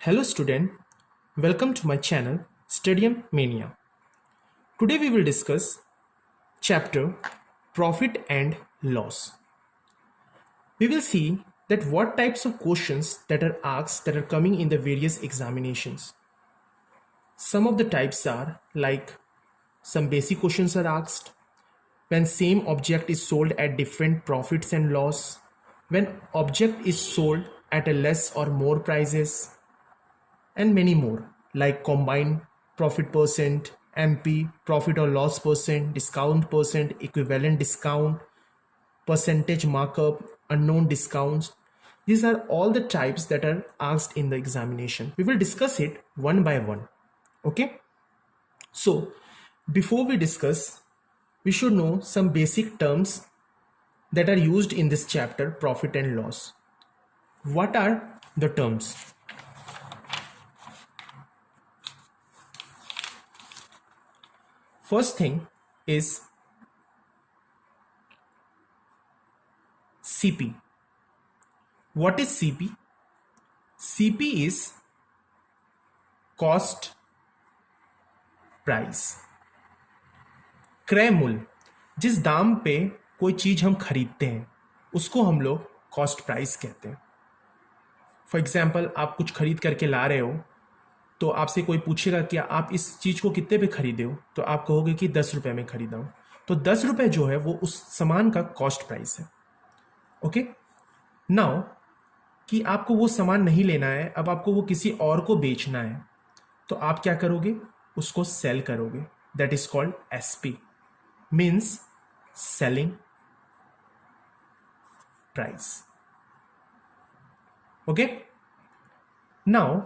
Hello student, welcome to my channel Stadium Mania. Today we will discuss chapter Profit and Loss. We will see that what types of questions that are asked that are coming in the various examinations. Some of the types are like some basic questions are asked, when same object is sold at different profits and loss, when object is sold at a less or more prices, and many more like combined profit percent, MP, profit or loss percent, discount percent, equivalent discount, percentage markup, unknown discounts. These are all the types that are asked in the examination. We will discuss it one by one. Okay. So before we discuss, we should know some basic terms that are used in this chapter, profit and loss. What are the terms? First thing is CP. What is CP? CP is cost price. क्रय मूल्य, जिस दाम पे कोई चीज हम खरीदते हैं उसको हम लोग कॉस्ट प्राइस कहते हैं. फॉर एग्जाम्पल, आप कुछ खरीद करके ला रहे हो तो आपसे कोई पूछेगा कि आप इस चीज को कितने पे खरीदे हो, तो आप कहोगे कि 10 रुपए में खरीदा हूं. तो 10 रुपए जो है वो उस सामान का कॉस्ट प्राइस है. ओके. नाउ कि आपको वो सामान नहीं लेना है, अब आपको वो किसी और को बेचना है, तो आप क्या करोगे? उसको सेल करोगे. That is called SP, means selling price. Okay. Now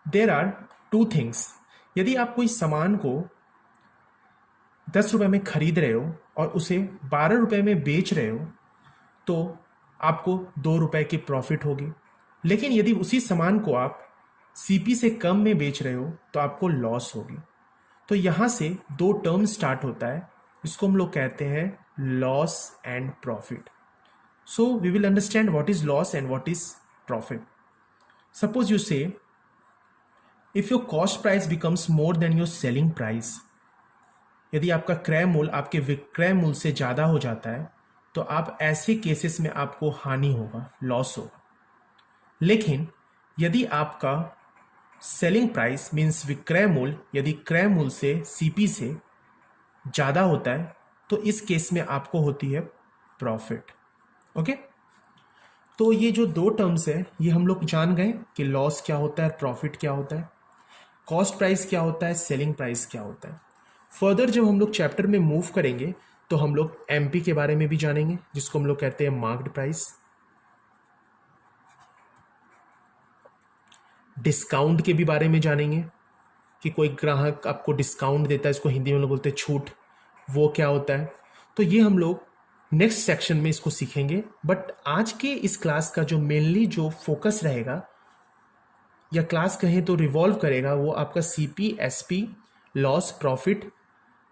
there are two things. यदि आप कोई सामान को 10 रुपए में खरीद रहे हो और उसे 12 रुपए में बेच रहे हो तो आपको 2 रुपए की प्रॉफिट होगी. लेकिन यदि उसी सामान को आप सीपी से कम में बेच रहे हो तो आपको लॉस होगी. तो यहां से दो टर्म स्टार्ट होता है, इसको हम लोग कहते हैं loss and profit. So we will understand what is loss and what is profit. Suppose you say if your cost price becomes more than your selling price. यदि आपका क्रय मूल्य आपके विक्रय मूल्य से ज़्यादा हो जाता है तो आप ऐसे केसेस में आपको हानि होगा, लॉस होगा. लेकिन यदि आपका सेलिंग प्राइस मीन्स विक्रय मूल्य यदि क्रय मूल्य से सीपी से ज़्यादा होता है तो इस केस में आपको होती है प्रॉफिट. ओके. तो ये जो दो टर्म्स है ये हम लोग जान गए कि लॉस क्या होता है, प्रॉफिट क्या होता है, कॉस्ट प्राइस क्या होता है, सेलिंग प्राइस क्या होता है. फर्दर जब हम लोग चैप्टर में मूव करेंगे तो हम लोग एमपी के बारे में भी जानेंगे, जिसको हम लोग कहते हैं मार्क्ड प्राइस. डिस्काउंट के भी बारे में जानेंगे कि कोई ग्राहक आपको डिस्काउंट देता है, इसको हिंदी में लोग बोलते हैं छूट, वो क्या होता है. तो ये हम लोग नेक्स्ट सेक्शन में इसको सीखेंगे. बट आज के इस क्लास का जो मेनली जो फोकस रहेगा या क्लास कहें तो रिवॉल्व करेगा वो आपका CP, SP, loss, profit,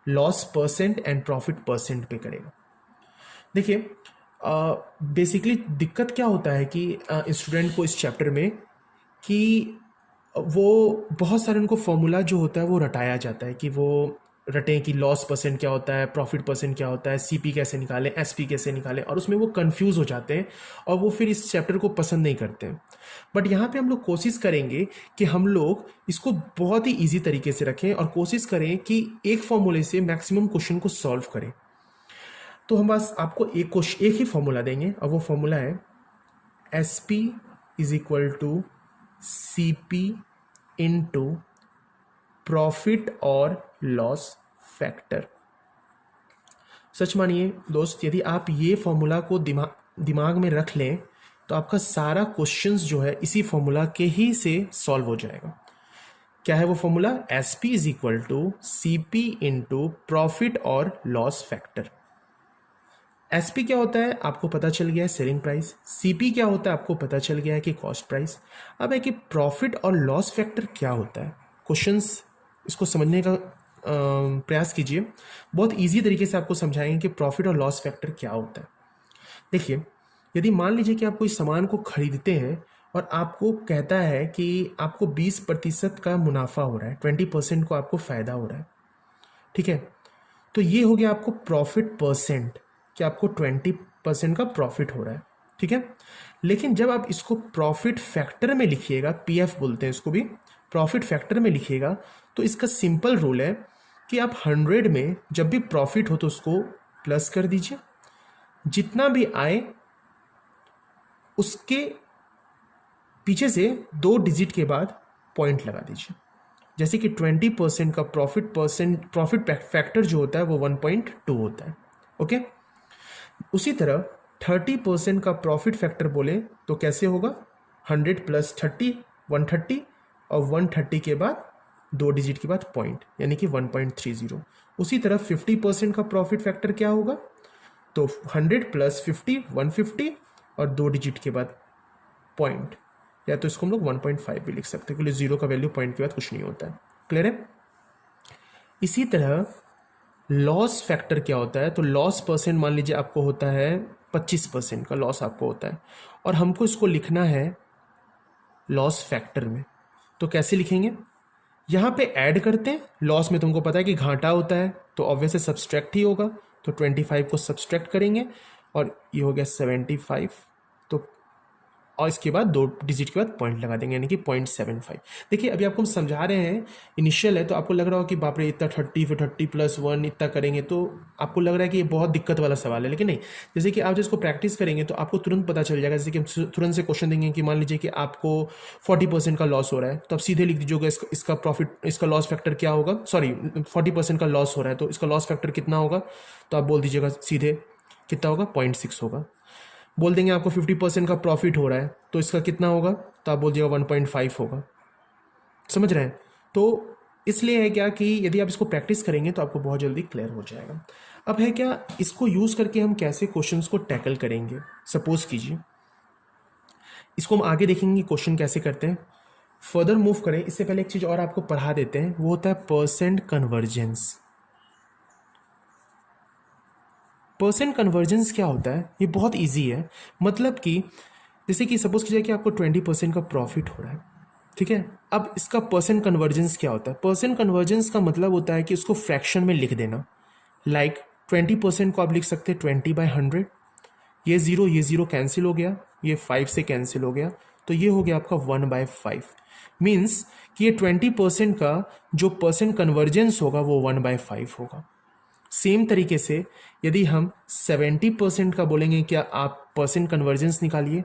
loss percent and profit percent पे करेगा. देखिए बेसिकली दिक्कत क्या होता है कि स्टूडेंट को इस चैप्टर में कि वो बहुत सारे उनको फॉर्मूला जो होता है वो रटाया जाता है कि वो रटें कि लॉस परसेंट क्या होता है, प्रॉफिट परसेंट क्या होता है, सीपी कैसे निकालें, एसपी कैसे निकालें, और उसमें वो कंफ्यूज हो जाते हैं और वो फिर इस चैप्टर को पसंद नहीं करते हैं. बट यहाँ पे हम लोग कोशिश करेंगे कि हम लोग इसको बहुत ही ईजी तरीके से रखें और कोशिश करें कि एक फॉर्मूले से मैक्सिमम क्वेश्चन को सॉल्व करें. तो हम बस आपको एक ही फॉर्मूला देंगे और वो फॉर्मूला है SP is equal to CP into profit और लॉस फैक्टर. सच मानिए दोस्त, यदि आप ये फॉर्मूला को दिमाग में रख लें तो आपका सारा क्वेश्चंस जो है इसी फॉर्मूला के ही से सॉल्व हो जाएगा. क्या है वो formula? SP is equal to CP into profit और लॉस फैक्टर. एसपी क्या होता है आपको पता चल गया है, सेलिंग प्राइस. सीपी क्या होता है आपको पता चल गया है कि कॉस्ट प्राइस. अब है कि प्रॉफिट और लॉस फैक्टर क्या होता है. क्वेश्चंस इसको समझने का प्रयास कीजिए. बहुत इजी तरीके से आपको समझाएंगे कि प्रॉफिट और लॉस फैक्टर क्या होता है. देखिए, यदि मान लीजिए कि आप कोई सामान को खरीदते हैं और आपको कहता है कि आपको 20% का मुनाफा हो रहा है, 20% को आपको फ़ायदा हो रहा है, ठीक है। तो ये हो गया आपको प्रॉफिट परसेंट, कि आपको 20% का प्रॉफिट हो रहा है, ठीक है। लेकिन जब आप इसको प्रॉफिट फैक्टर में लिखिएगा, पीएफ बोलते हैं इसको भी, प्रॉफिट फैक्टर में लिखिएगा, तो इसका सिंपल रूल है कि आप 100 में जब भी प्रॉफिट हो तो उसको प्लस कर दीजिए, जितना भी आए उसके पीछे से 2 डिजिट के बाद पॉइंट लगा दीजिए। जैसे कि 20% का प्रॉफिट फैक्टर जो होता है वो 1.2 होता है, ओके। उसी तरह 30% का प्रॉफिट फैक्टर बोले तो कैसे होगा, 100 + 30 130, और 130 के बाद 2 डिजिट के बाद पॉइंट, यानी कि 1.30। उसी तरह 50% का प्रॉफिट फैक्टर क्या होगा, तो 100 + 50 150, और 2 डिजिट के बाद पॉइंट, या तो इसको हम लोग 1.5 भी लिख सकते हैं, क्योंकि 0 का वैल्यू पॉइंट के बाद कुछ नहीं होता है। क्लियर है। इसी तरह लॉस फैक्टर क्या होता है, तो लॉस परसेंट मान लीजिए आपको होता है 25% का लॉस आपको होता है, और हमको इसको लिखना है लॉस फैक्टर में। तो कैसे लिखेंगे, यहाँ पे ऐड करते हैं, लॉस में तुमको पता है कि घाटा होता है तो ऑब्वियसली सब्सट्रैक्ट ही होगा, तो 25 को सब्सट्रैक्ट करेंगे, और ये हो गया 75, तो और इसके बाद 2 डिजिट के बाद पॉइंट लगा देंगे, यानी कि 0.75। देखिए अभी आपको हम समझा रहे हैं, इनिशियल है, तो आपको लग रहा हो कि बाप रे इतना 30 फिर 30 + 1 इतना करेंगे, तो आपको लग रहा है कि ये बहुत दिक्कत वाला सवाल है, लेकिन नहीं। जैसे कि आप जिसको प्रैक्टिस करेंगे तो आपको तुरंत पता चल जाएगा। जैसे कि हम तुरंत से क्वेश्चन देंगे कि मान लीजिए कि आपको 40% का लॉस हो रहा है, तो आप सीधे लिख दीजिएगा इसका प्रॉफिट, इसका लॉस फैक्टर क्या होगा, सॉरी 40% का लॉस हो रहा है तो इसका लॉस फैक्टर कितना होगा, तो आप बोल दीजिएगा सीधे कितना होगा, 0.6 होगा। बोल देंगे आपको 50% का प्रॉफिट हो रहा है तो इसका कितना होगा, तो आप बोल दीजिएगा 1.5 होगा। समझ रहे हैं। तो इसलिए है क्या कि यदि आप इसको प्रैक्टिस करेंगे तो आपको बहुत जल्दी क्लियर हो जाएगा। अब है क्या, इसको यूज़ करके हम कैसे क्वेश्चंस को टैकल करेंगे। सपोज कीजिए, इसको हम आगे देखेंगे क्वेश्चन कैसे करते हैं। फर्दर मूव करें इससे पहले एक चीज़ और आपको पढ़ा देते हैं, वो होता है परसेंट कन्वर्जेंस। परसेंट कन्वर्जेंस क्या होता है, ये बहुत इजी है। मतलब कि जैसे कि सपोज कीजिए कि आपको 20% का प्रॉफिट हो रहा है, ठीक है। अब इसका परसेंट कन्वर्जेंस क्या होता है, परसेंट कन्वर्जेंस का मतलब होता है कि उसको फ्रैक्शन में लिख देना। लाइक 20% को आप लिख सकते हैं 20/100, ये 0 कैंसिल हो गया, ये 5 से कैंसिल हो गया, तो ये हो गया आपका 1/5। मीन्स कि ये 20% का जो परसेंट कन्वर्जेंस होगा वो 1/5 होगा। सेम तरीके से यदि हम 70% का बोलेंगे क्या आप परसेंट कन्वर्जेंस निकालिए,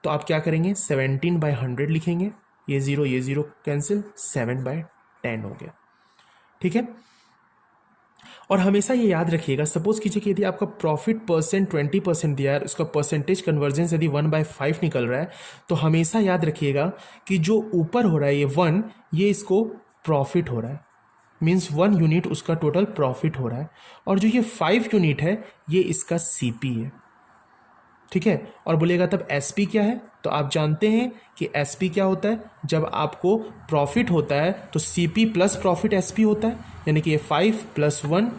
तो आप क्या करेंगे, 17/100 लिखेंगे, ये 0 कैंसिल, 7/10 हो गया, ठीक है। और हमेशा ये याद रखिएगा, सपोज कीजिए कि यदि आपका प्रॉफिट परसेंट 20% दिया है, उसका परसेंटेज कन्वर्जेंस यदि 1/5 निकल रहा है, तो हमेशा याद रखिएगा कि जो ऊपर हो रहा है ये 1, ये इसको प्रॉफिट हो रहा है, मीन्स 1 यूनिट उसका टोटल प्रॉफिट हो रहा है, और जो ये 5 यूनिट है ये इसका सीपी है, ठीक है। और बोलेगा तब एसपी क्या है, तो आप जानते हैं कि एसपी क्या होता है, जब आपको प्रॉफिट होता है तो सीपी प्लस प्रॉफिट एसपी होता है, यानी कि ये 5 + 1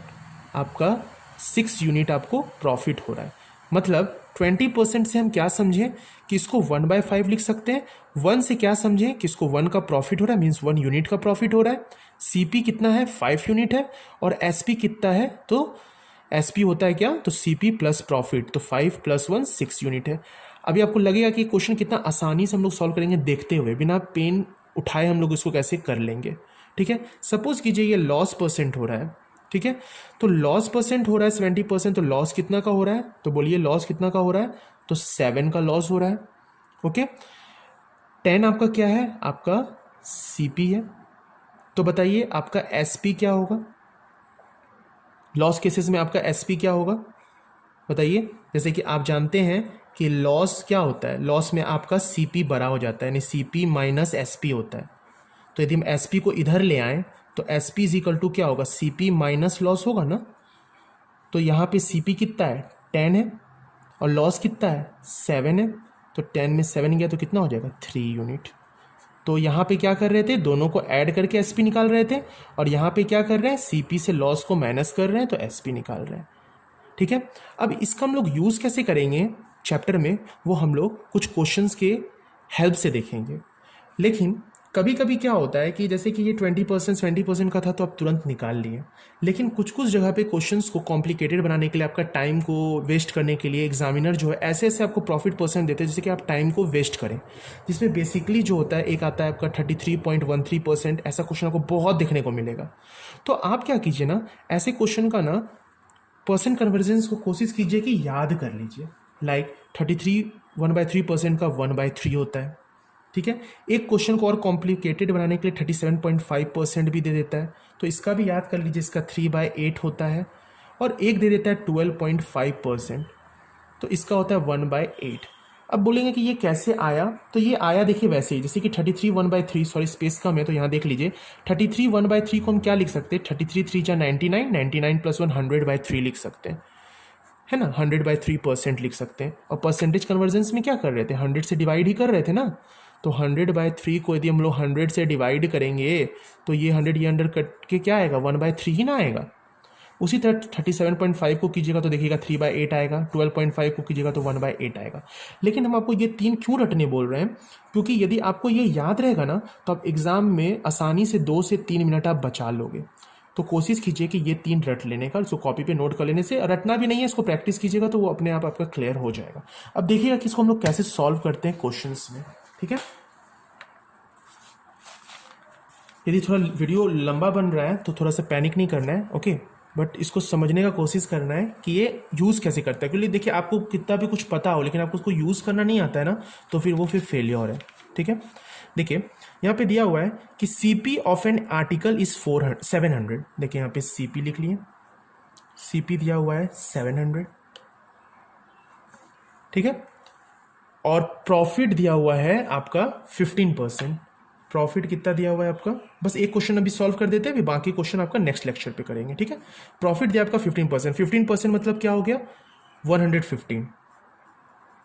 आपका 6 यूनिट आपको प्रॉफिट हो रहा है। मतलब 20% से हम क्या समझें कि इसको 1/5 लिख सकते हैं, 1 से क्या समझें कि इसको 1 का प्रॉफिट हो रहा है, मीन्स 1 यूनिट का प्रॉफिट हो रहा है। सीपी कितना है, 5 यूनिट है, और एसपी कितना है, तो एसपी होता है क्या, तो सीपी प्लस प्रॉफिट, तो 5 + 1 6 यूनिट है। अभी आपको लगेगा कि क्वेश्चन कितना आसानी से हम लोग सॉल्व करेंगे, देखते हुए बिना पेन उठाए हम लोग इसको कैसे कर लेंगे, ठीक है। सपोज कीजिए ये लॉस परसेंट हो रहा है, ठीक है। तो लॉस परसेंट हो रहा है 70%, तो लॉस कितना का हो रहा है, तो बोलिए लॉस कितना का हो रहा है, तो 7 का लॉस हो रहा है, ओके। 10 आपका क्या है, आपका सीपी है। तो बताइए आपका एसपी क्या होगा, लॉस केसेस में आपका एसपी क्या होगा बताइए। जैसे कि आप जानते हैं कि लॉस क्या होता है, लॉस में आपका सीपी बड़ा हो जाता है, यानी सीपी माइनस एसपी होता है। तो यदि हम एसपी को इधर ले आएँ तो एसपी = क्या होगा, सीपी माइनस लॉस होगा ना। तो यहाँ पे सीपी कितना है, 10 है, और लॉस कितना है, 7 है। तो 10 में 7 गया तो कितना हो जाएगा, 3 यूनिट। तो यहाँ पे क्या कर रहे थे, दोनों को ऐड करके एसपी निकाल रहे थे, और यहाँ पे क्या कर रहे हैं, सीपी से लॉस को माइनस कर रहे हैं तो एसपी निकाल रहे हैं, ठीक है। अब इसका हम लोग यूज़ कैसे करेंगे चैप्टर में, वो हम लोग कुछ क्वेश्चंस के हेल्प से देखेंगे। लेकिन कभी कभी क्या होता है कि जैसे कि ये 20% का था तो आप तुरंत निकाल लिए, लेकिन कुछ कुछ जगह पे क्वेश्चंस को कॉम्प्लिकेटेड बनाने के लिए, आपका टाइम को वेस्ट करने के लिए एग्जामिनर जो है ऐसे ऐसे आपको प्रॉफिट परसेंट देते हैं जिससे कि आप टाइम को वेस्ट करें। जिसमें बेसिकली जो होता है एक आता है आपका 33.13%, ऐसा क्वेश्चन आपको बहुत देखने को मिलेगा। तो आप क्या कीजिए ना, ऐसे क्वेश्चन का ना परसेंट कन्वर्जेंस को कोशिश कीजिए कि याद कर लीजिए। लाइक 33 1/3% का 1/3 होता है, ठीक है। एक क्वेश्चन को और कॉम्प्लिकेटेड बनाने के लिए 37.5% भी दे देता है, तो इसका भी याद कर लीजिए, इसका 3/8 होता है। और एक दे देता है 12.5%, तो इसका होता है 1/8। अब बोलेंगे कि ये कैसे आया, तो ये आया देखिए वैसे ही, जैसे कि 33 1/3, सॉरी स्पेस कम है तो यहाँ देख लीजिए 33 1/3 को हम क्या लिख सकते हैं, 33 3 जा 99, 99 + 1 100/3 लिख सकते हैं, है ना। 100/3% लिख सकते हैं। और परसेंटेज कन्वर्जेंस में क्या कर रहे थे, 100 से डिवाइड ही कर रहे थे ना। तो 100/3 को यदि हम लोग 100 से डिवाइड करेंगे तो ये 100 ये अंडर कट के क्या आएगा, 1/3 ही ना आएगा। उसी तरह 37.5 को कीजिएगा तो देखिएगा 3/8 आएगा, 12.5 को कीजिएगा तो 1/8 आएगा। लेकिन हम आपको ये तीन क्यों रटने बोल रहे हैं, क्योंकि यदि आपको ये याद रहेगा ना तो आप एग्जाम में आसानी से 2 से 3 मिनट आप बचा लोगे। तो कोशिश कीजिए कि ये 3 रट लेने का, इसको कॉपी पे नोट कर लेने से, रटना भी नहीं है, इसको प्रैक्टिस कीजिएगा तो वो अपने आप आपका क्लियर हो जाएगा। अब देखिएगा कि इसको हम लोग कैसे सॉल्व करते हैं क्वेश्चंस में, ठीक है। यदि थोड़ा वीडियो लंबा बन रहा है तो थोड़ा सा पैनिक नहीं करना है, ओके, बट इसको समझने का कोशिश करना है कि ये यूज़ कैसे करता है। क्योंकि देखिए आपको कितना भी कुछ पता हो लेकिन आपको उसको यूज़ करना नहीं आता है ना, तो फिर वो फिर फेलियर है, ठीक है। देखिए यहाँ पे दिया हुआ है कि CP of an article is 700। देखिए यहाँ पे CP लिख लिए, CP दिया हुआ है 700, ठीक है। और प्रॉफिट दिया हुआ है आपका 15%। प्रॉफिट कितना दिया हुआ है आपका, बस एक क्वेश्चन अभी सॉल्व कर देते हैं, अभी बाकी क्वेश्चन आपका नेक्स्ट लेक्चर पे करेंगे, ठीक है। प्रॉफिट दिया आपका 15%, 15% मतलब क्या हो गया, 115,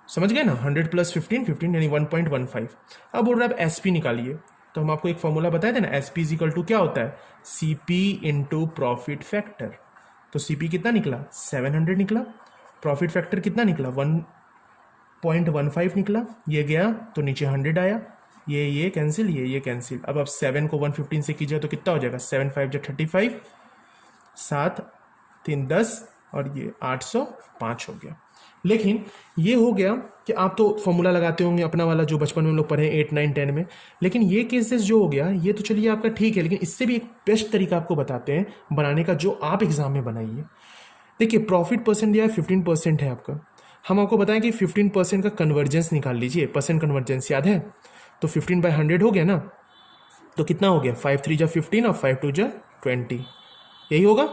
समझ गए ना, 100 + 15 15 यानी 1.15। अब बोल रहा है आप SP निकालिए, तो हम आपको एक फॉर्मूला बताए थे ना, SP = क्या होता है, CP × प्रॉफिट फैक्टर। तो CP कितना निकला, 700 निकला, प्रॉफिट फैक्टर कितना निकला, 1.15 निकला, ये गया तो नीचे 100 आया, ये कैंसिल, ये कैंसिल। अब आप 7 को 115 से कीजिए तो कितना हो जाएगा, 7 5 जा 35, 7 3 10 और ये 805 हो गया। लेकिन ये हो गया कि आप तो फॉर्मूला लगाते होंगे अपना वाला जो बचपन में हम लोग पढ़े 8 9 10 में, लेकिन ये केसेस जो हो गया ये तो चलिए आपका ठीक है, लेकिन इससे भी एक बेस्ट तरीका आपको बताते हैं बनाने का, जो आप एग्जाम में बनाइए। देखिए प्रॉफिट परसेंट दिया है 15% है आपका, हम आपको बताएं कि 15% का कन्वर्जेंस निकाल लीजिए, परसेंट कन्वर्जेंस याद है, तो 15/100 हो गया ना, तो कितना हो गया, 5 3 जा 15 और 5 2 जा 20, यही होगा।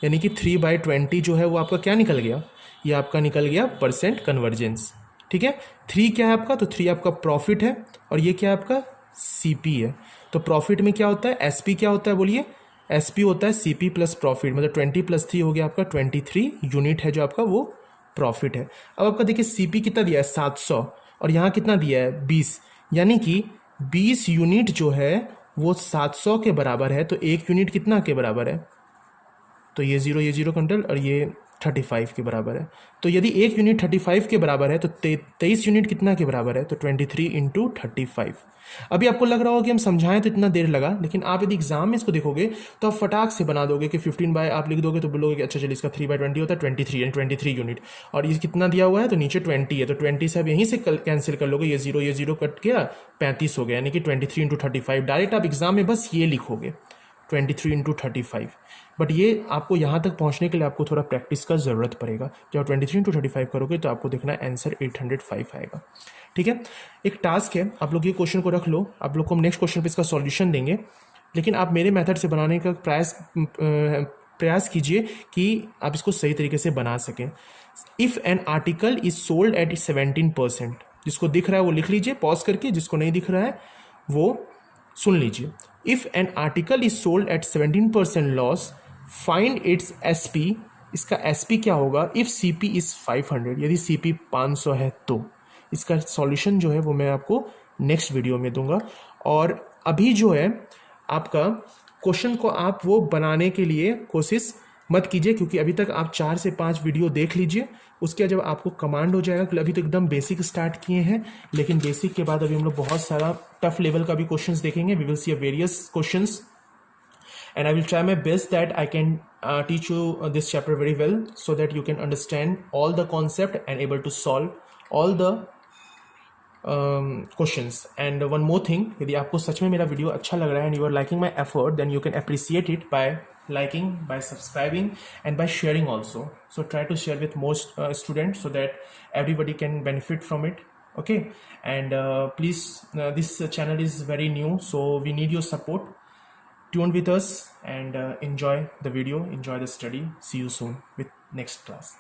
यानी कि 3/20 जो है वो आपका क्या निकल गया, ये आपका निकल गया परसेंट कन्वर्जेंस, ठीक है। 3 क्या है आपका, तो 3 आपका प्रॉफिट है और ये क्या है आपका CP है। तो प्रॉफिट में क्या होता है, SP क्या होता है बोलिए, SP होता है CP + प्रॉफिट, मतलब 20 + 3 हो गया आपका 23 यूनिट है जो आपका वो प्रॉफिट है। अब आपका देखिए CP कितना दिया है 700 और यहाँ कितना दिया है 20, यानी कि 20 यूनिट जो है वो 700 के बराबर है, तो 1 यूनिट कितना के बराबर है, तो ये 0 कंट्रोल और ये 35 के बराबर है। तो यदि 1 यूनिट 35 के बराबर है तो 23 यूनिट कितना के बराबर है, तो 23 × 35। अभी आपको लग रहा होगा कि हम समझाएं तो इतना देर लगा, लेकिन आप यदि एग्जाम में इसको देखोगे तो आप फटाक से बना दोगे कि 15 बाय आप लिख दोगे तो बोलोगे कि अच्छा चलिए इसका 3/20 होता है 23 यानी 23 यूनिट, और ये कितना दिया हुआ है तो नीचे 20 है, तो 20 से आप यहीं से कैंसिल कर लोगे, ये 0 कट गया 35 हो गया, यानी कि 23 × 35। डायरेक्ट आप एग्जाम में बस ये लिखोगे 23 × 35। बट ये आपको यहाँ तक पहुँचने के लिए आपको थोड़ा प्रैक्टिस का ज़रूरत पड़ेगा। जब 23 × 35 करोगे तो आपको देखना आंसर 805 आएगा, ठीक है। एक टास्क है, आप लोग ये क्वेश्चन को रख लो, आप लोग को हम नेक्स्ट क्वेश्चन पे इसका सॉल्यूशन देंगे, लेकिन आप मेरे मेथड से बनाने का प्रयास कीजिए कि आप इसको सही तरीके से बना सकें। If an article is sold at 17%, जिसको दिख रहा है वो लिख लीजिए पॉज करके, जिसको नहीं दिख रहा है वो सुन लीजिए। If an article is sold at 17% loss, find its SP। इसका SP क्या होगा, इफ़ CP इज़ 500, यदि CP 500 है तो। इसका सॉल्यूशन जो है वो मैं आपको नेक्स्ट वीडियो में दूंगा। और अभी जो है आपका क्वेश्चन को आप वो बनाने के लिए कोशिश मत कीजिए, क्योंकि अभी तक आप 4 से 5 वीडियो देख लीजिए, उसके बाद जब आपको कमांड हो जाएगा, क्योंकि अभी तो एकदम बेसिक स्टार्ट किए हैं, लेकिन बेसिक के बाद अभी हम लोग बहुत सारा टफ लेवल का भी क्वेश्चंस देखेंगे. We will see a various questions and I will try my best that I can teach you this chapter very well, so that you can understand all the concept and able to solve all the questions. And one more thing, यदि आपको सच में मेरा video अच्छा लग रहा है and you are liking my effort, then you can appreciate it by liking, by subscribing, and by sharing also. So try to share with most students, so that everybody can benefit from it. Okay, and please, this channel is very new, so we need your support. Tune with us and enjoy the video, enjoy the study. See you soon with next class.